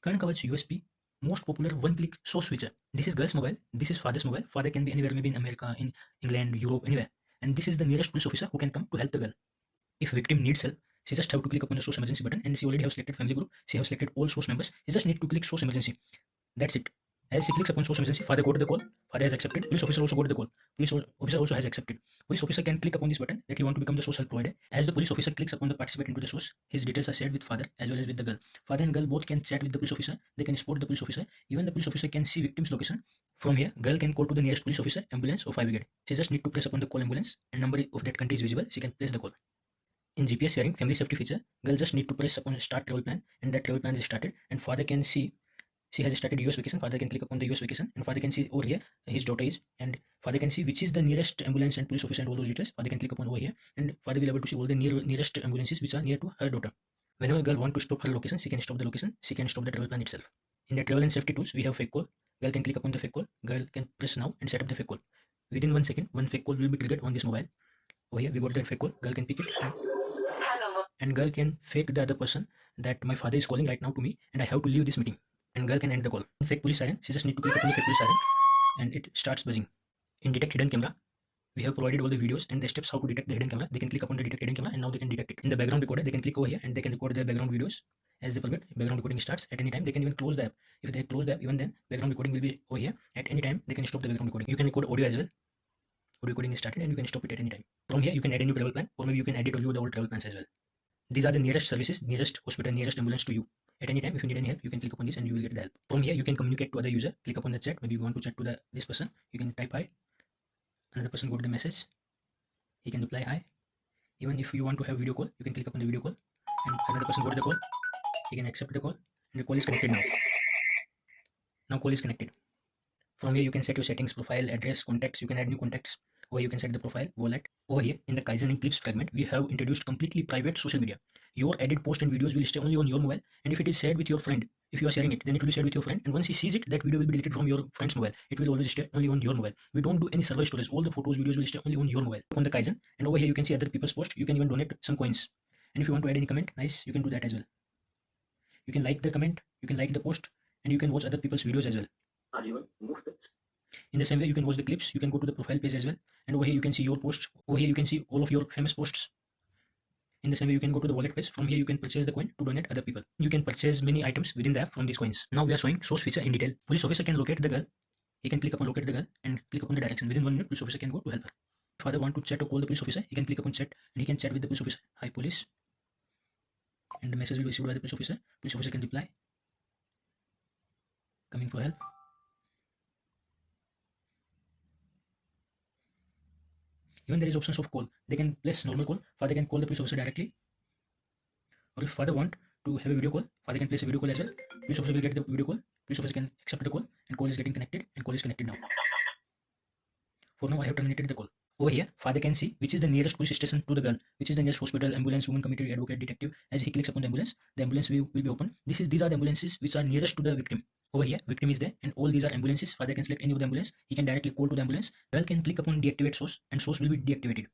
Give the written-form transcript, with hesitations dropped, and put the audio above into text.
Karan Kavach USP, most popular one-click source feature. This is girl's mobile. This is father's mobile. Father can be anywhere, maybe in America, in England, Europe, anywhere. And this is the nearest police officer who can come to help the girl. If victim needs help, she just have to click upon the source emergency button, and she already have selected family group. She have selected all source members. She just need to click source emergency. That's it. As she clicks upon source emergency, father go to the call. Father has accepted. Police officer also go to the call. Police officer also has accepted. Police officer can click upon this button that he want to become the source help provider. As the police officer clicks upon the participant into the source, his details are shared with father as well as with the girl. Father and girl both can chat with the police officer. They can support the police officer. Even the police officer can see victim's location. From here, girl can call to the nearest police officer, ambulance or fire brigade. She just need to press upon the call ambulance, and number of that country is visible. She can place the call. In GPS sharing, family safety feature, girl just need to press upon start travel plan, and that travel plan is started, and father can see she has started US vacation. Father can click upon the US vacation, and father can see over here his daughter is, and father can see which is the nearest ambulance and police officer and all those details. Father can click upon over here, and father will be able to see all the nearest ambulances which are near to her daughter. Whenever girl want to stop her location, she can stop the location. She can stop the travel plan itself. In the travel and safety tools, we have fake call. Girl can click upon the fake call. Girl can press now and set up the fake call. Within 1 second, one fake call will be triggered on this mobile. Over here, we got that fake call. Girl can pick it. And girl can fake the other person that my father is calling right now to me and I have to leave this meeting. And girl can end the call. Fake police siren, she just need to click upon the fake police siren and it starts buzzing. In detect hidden camera, we have provided all the videos and the steps how to detect the hidden camera. They can click upon the detect hidden camera and now they can detect it. In the background recorder, they can click over here and they can record their background videos. As they forget, background recording starts at any time. They can even close the app. If they close the app, even then background recording will be over here. At any time, they can stop the background recording. You can record audio as well. Audio recording is started and you can stop it at any time. From here, you can add a new travel plan or maybe you can edit or view the old travel plans as well. These are the nearest services, nearest hospital, nearest ambulance to you. At any time, if you need any help, you can click upon this and you will get the help. From here, you can communicate to other user. Click upon the chat. Maybe you want to chat to this person. You can type hi. Another person go to the message. He can reply hi. Even if you want to have video call, you can click upon the video call. And another person go to the call. He can accept the call. And the call is connected now. Now call is connected. From here, you can set your settings, profile, address, contacts. You can add new contacts. Or you can set the profile, wallet. Over here, in the Kaizen and Clips fragment, we have introduced completely private social media. Your added posts and videos will stay only on your mobile, and if it is shared with your friend, if you are sharing it, then it will be shared with your friend, and once he sees it, that video will be deleted from your friend's mobile. It will always stay only on your mobile. We don't do any server storage. All the photos, videos will stay only on your mobile. On the Kaizen, and over here you can see other people's posts. You can even donate some coins. And if you want to add any comment, nice, you can do that as well. You can like the comment, you can like the post, and you can watch other people's videos as well. In the same way, you can watch the clips. You can go to the profile page as well, and over here you can see your posts. Over here you can see all of your famous posts. In the same way, you can go to the wallet page. From here, you can purchase the coin to donate other people. You can purchase many items within the app from these coins. Now we are showing source feature in detail. Police officer can locate the girl. He can click upon locate the girl and click upon the direction. Within 1 minute, police officer can go to help her. If father want to chat or call the police officer, he can click upon chat and he can chat with the police officer. Hi police. And the message will be received by the police officer. Police officer can reply. Coming for help. Even there is options of call. They can place normal call. Father can call the police officer directly. Or if father want to have a video call, father can place a video call as well. Police officer will get the video call. Police officer can accept the call and call is getting connected and call is connected now. For now, I have terminated the call. Over here, father can see which is the nearest police station to the girl, which is the nearest hospital, ambulance, woman committee, advocate, detective. As he clicks upon the ambulance will be open. These are the ambulances which are nearest to the victim. Over here, victim is there, and all these are ambulances. Father can select any of the ambulance. He can directly call to the ambulance. Girl can click upon deactivate source, and source will be deactivated.